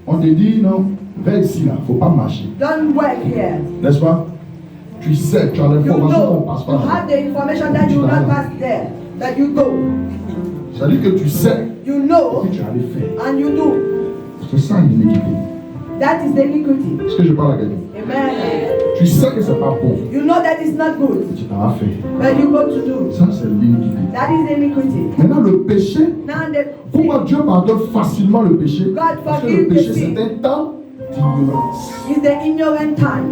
On te dit non, va ici là, il ne faut pas marcher. Don't work here. N'est-ce pas? Tu sais, tu as l'information qu'on ne passe pas. You have the information that you will not pass there, that you go. C'est-à-dire que tu sais You know que tu allais faire. and you do. C'est ça l'iniquité. That is the iniquity. Est-ce que je parle à quelqu'un? Amen. Tu sais que c'est pas bon. You know that it's not good, Tu t'en as fait. but you go to do. Ça, c'est l'iniquité. That is the iniquity. Maintenant, le péché, Now the pourquoi Dieu pardonne facilement le péché? God Parce que forgive le péché, the sin. c'est un temps d'ignorance. is the ignorant time.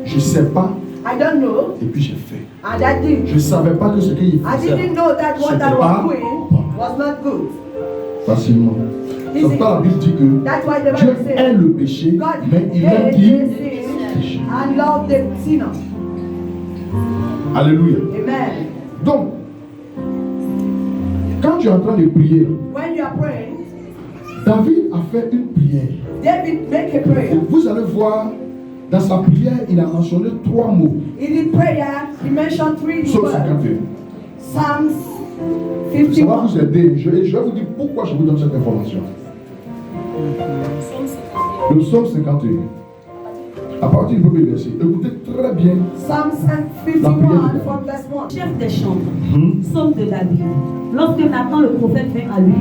Je ne sais pas, I don't know, et puis j'ai fait. and I did. Je ne savais pas que ce qu'il I faisait didn't know that what c'était I pas was doing was not good. facilement. C'est pourquoi la Bible dit que That's why the Dieu Bible says aime le péché, God mais il aime hates qui? the sin and love the sinner. Alléluia. Amen. Donc, quand tu es en train de prier, When you are praying, David a fait une prière. David make a Et prayer. vous allez voir, dans sa prière, il a mentionné 3 mots. In his prayer, he mentioned 3 Psaume words. 51. Psalms Ça va 51. vous aider. Je vais vous dire pourquoi je vous donne cette information. Le psaume 51. À partir du premier verset. Écoutez très bien. Psalms 51 from verse 1. Chef des chambres, psaume de David. Lorsque Nathan le prophète vint à lui,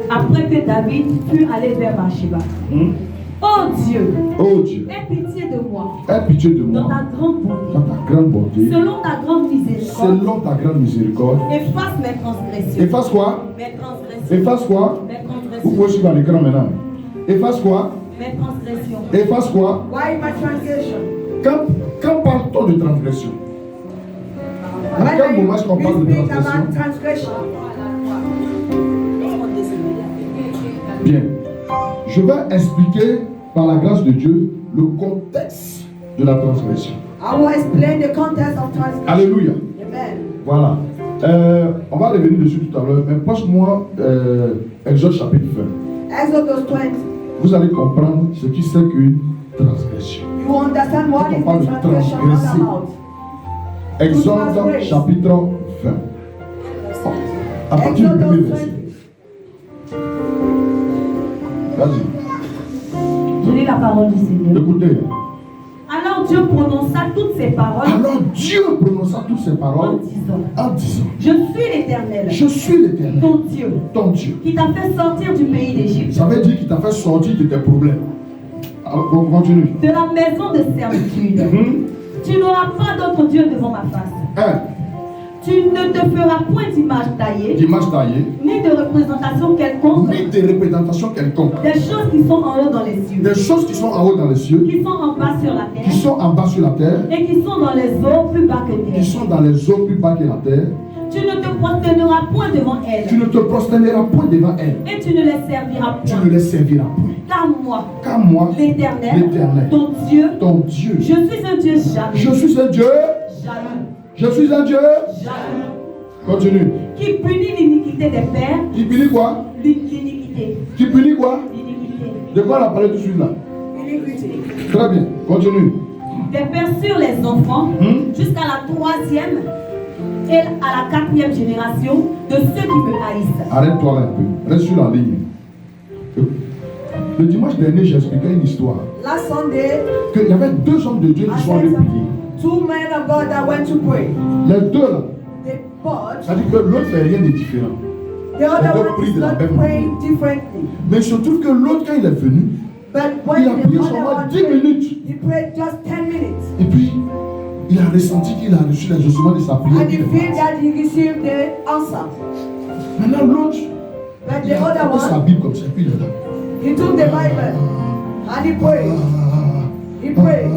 après que David fut allé vers Bathsheba. Oh Dieu, Oh Dieu, aie pitié de moi, aie pitié de dans moi ta grande dans bonté, ta grande bonté, selon ta grande miséricorde, selon ta grande miséricorde. efface mes transgressions. Efface quoi? Mes transgressions. Efface quoi? Mes Vous transgressions. pouvez suivre à l'écran maintenant. Efface quoi? Mes transgressions. Efface quoi? Why my transgression? Quand parle-t-on de transgression? À When quel moment est-ce qu'on parle we de speak about transgression? transgression, Bien. Je vais expliquer par la grâce de Dieu le contexte de la transgression. I will explain the context of transgression. Alléluia. Amen. Voilà. On va revenir dessus tout à l'heure. Mais poste-moi Exode chapitre 20. Exodus 20. Vous allez comprendre ce qui c'est qu'une transgression. You understand what Quand on is parle the de transgression transgresser. all about? Exode chapitre 20. À partir du premier Exodus verset. 20. Vas-y. Je lis la parole du Seigneur. Écoutez. Alors Dieu prononça toutes ces paroles Alors Dieu prononça toutes ces en paroles disant, en disant, je suis l'Éternel, je suis l'Éternel, ton Dieu, ton Dieu. qui t'a fait sortir du pays d'Égypte, Ça veut dire qu'il t'a fait sortir de tes problèmes. Alors, on continue. de la maison de servitude. Tu n'auras pas d'autre Dieu devant ma face. 1. Tu ne te feras point d'image taillée, D'image taillée, ni de représentation quelconque, ni de représentation quelconque. des choses qui sont en haut dans les cieux, Des choses qui sont en haut dans les cieux, qui sont en bas sur la qui terre, sont en bas sur la terre, et qui sont dans les eaux plus bas que qui terre. sont dans les eaux plus bas que la terre. Tu ne te prosterneras point devant Tu elles, ne te prosterneras point devant elles. et tu ne les serviras Tu point. ne les serviras point. Car moi, Car moi, l'Éternel, l'Éternel, ton Dieu, ton Dieu, je suis un Dieu jaloux, je suis un Dieu, jaloux, je suis un Dieu. jaloux, Continue. qui punit l'iniquité des pères, Qui punit quoi? l'iniquité, Qui punit quoi? l'iniquité De quoi on a parlé tout de suite là? Iniquity. Très bien. Continue. des pères sur les enfants, jusqu'à la 3e et à la 4e génération de ceux qui me haïssent. Arrête-toi là un peu. Reste sur la ligne. Le dimanche dernier, j'ai expliqué une histoire. Last Sunday, Qu'il y avait 2 hommes de Dieu I qui sont allés said prier. 2 men of God that went to pray. Les deux là, They fought. ça dit que l'autre fait rien de différent. The other They one prient is de la not même praying differently. Mais il se trouve que l'autre, quand il est venu, But il when a the prié other seulement one 10 prayed, minutes. he prayed just 10 minutes. Et puis, il a ressenti qu'il a reçu l'exaucement de sa prière. And he feel that he received the answer. Maintenant, l'autre, But il the a other tapé sa one, Bible comme ça, puis il est là. he took the Bible and he prayed. He prayed.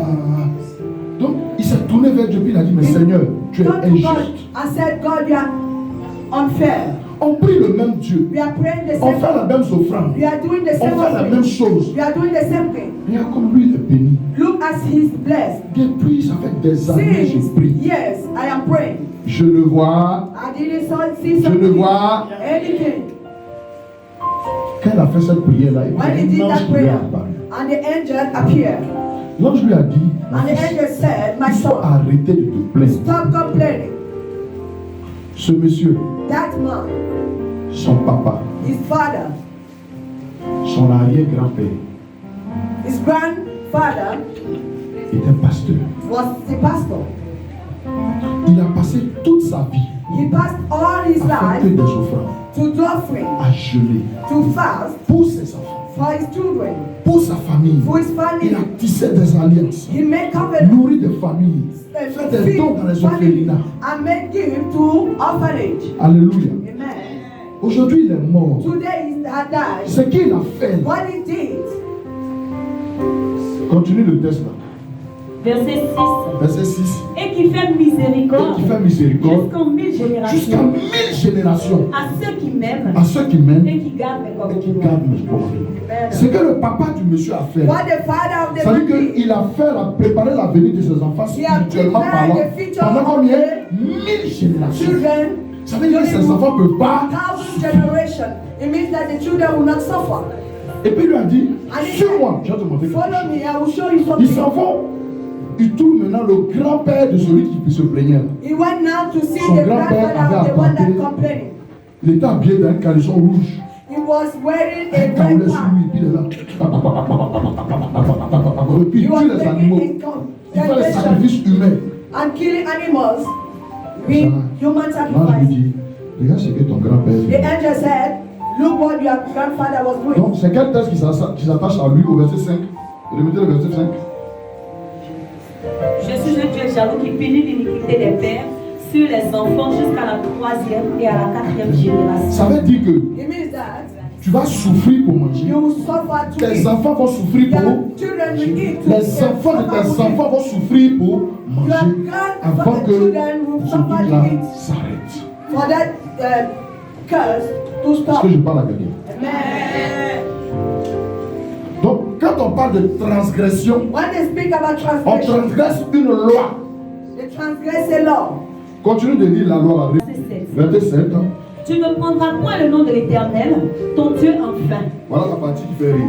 Donc, il s'est tourné vers Dieu, puis il a dit, mais Seigneur, tu es Turned to God injuste. and said, God, you are unfair. On prie le même Dieu. We are praying the On same fait la thing. même offrande. We are doing the On same fait la même thing. chose. We are doing the same thing. Et comme lui, il est béni. Look as he's blessed. Depuis, ça fait des années que je Since prie. yes, I am praying. Je le vois. I didn't see Je le something. vois. Anything. Quand il a fait cette prière-là, When he il did y a un ange that qui lui est prayer, apparu. and the angel appeared, L'ange lui a dit, mon and the fils, angel said, My il faut son, arrêter de te plaindre. stop complaining. Ce monsieur, That man, son papa, his father, Son arrière-grand-père His grandfather était pasteur. was the pastor. Il a passé toute sa vie He passed all his à faire que life des offrandes, to do offering, à jeûner to fast pour ses enfants, for his children, pour sa famille. for his Il a family. tissé des alliances, He made covenant, nourri des familles, fait des feed dons dans les family, orphelinats. and made gift to orphanage. Alléluia. Amen. Aujourd'hui, il est mort. Today he had died. Ce qu'il a fait, What he did, continue le texte là. Verset 6. Verset 6. Et qui fait Et miséricorde qui fait miséricorde jusqu'en 1000 jusqu'à générations 1000 générations à ceux qui m'aiment à ceux qui m'aiment et qui gardent mes et qui commandements. gardent mes commandements. Ce que le papa du monsieur a fait, what the father of the ça veut man dire did, qu'il a préparé l'avenir de ses enfants He has spirituellement prepared parlant the future pendant of combien? the 1000 générations. children, Ça veut dire que ses enfants ne peuvent pas. 1,000 generation. It means that the children will not suffer. Et puis il lui a dit, Allez, suis-moi, je vais te montrer quelque Follow chose. me, I will show you Ils something. s'en vont. Ils trouvent maintenant le grand-père de celui qui se plaignait. He went now to see Son the grand-père grandfather of avait the one that apporté- complaining. Il était habillé d'un caleçon rouge. He was wearing Un a caoulet red sur cap. lui, puis il est là. Et puis il He was tue les animaux. making Il fait les a sacrifices humains. and killing animals with human Moi, je lui sacrifice. dis, regarde ce que ton grand-père The fait. angel said, look what your grandfather was doing. Donc, c'est quel texte qui s'attache à lui au verset 5? Remettez le verset 5. Je suis un Dieu jaloux qui punit l'iniquité des pères sur les enfants jusqu'à la 3e et à la 4e génération. Ça veut dire que It means that tu vas souffrir pour manger. you will suffer to Tes eat. enfants vont souffrir Your pour. children will eat. Les enfants de tes enfants vont souffrir pour Your manger avant que grandchildren will ce suffer truc-là to eat. s'arrête. For that curse to Est-ce stop. que je parle à quelqu'un? Amen. Donc, quand on parle de transgression, When they speak about on transgression, transgresse une loi. they transgress a law. Continue de lire la loi. Verset 7. Verset 7. Tu ne prendras point le nom de l'Éternel, ton Dieu en vain. Voilà la partie qui fait rire.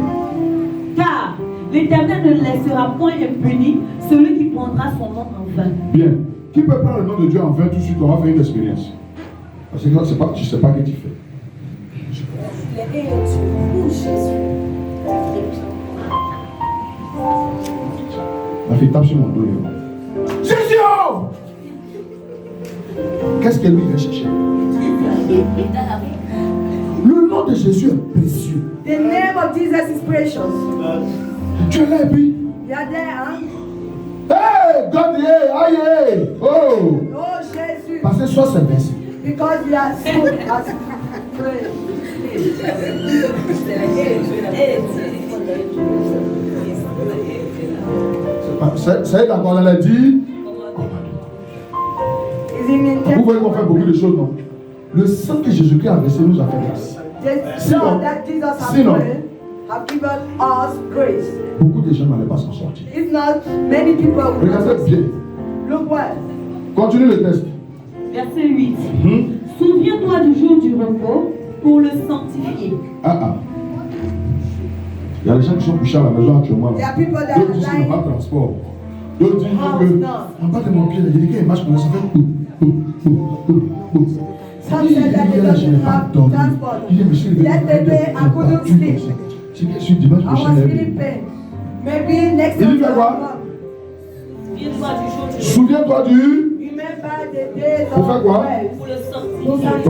Car l'Éternel ne laissera point impuni celui qui prendra son nom en vain. Bien. Qui peut prendre le nom de Dieu en vain tout de suite? On va faire une expérience. Parce que là, c'est pas, tu ne sais pas ce que tu fais. La fille tape sur mon dos. Jésus! Qu'est-ce que lui vient chercher? Le nom de Jésus est précieux. The name of Jesus is precious. Tu es là et puis. You are there, huh? Hey! God, yeah! Aïe! Hey. Oh! Oh, Jesus. Parce que soit c'est versé. Because we are so as praying. C'est d'accord, elle a dit. Is in Vous voyez qu'on fait beaucoup de choses, non? Le sang que Jésus-Christ a versé nous a fait grâce. the Sinon- blood that Jesus has sinon- prayed have given us grace. Beaucoup de gens n'allaient pas s'en sortir. If not, many people will not Regardez bien. look well. Continue le texte. Verset 8. Souviens-toi du jour du repos pour le sanctifier. Ah. Il y a des gens qui sont couchés à la maison actuellement. There are people that D'autres are disent qu'ils n'ont pas lying. de transport. D'autres disent House, que no. en bas de mon pied, il y a quelqu'un qui marche comme ça, ça fait pou. Some said that they Je n'ai don't pas have dormi. transport. Il dit, monsieur, Yesterday, I couldn't sleep. C'est bien sûr, dimanche I prochain, was elle feeling vient. pain. Maybe next Il time dit I quoi? will Souviens-toi du jour du repos Souviens-toi du. come. Remember the days Pour faire of quoi? rest. pour le sanctifier. To sanctify.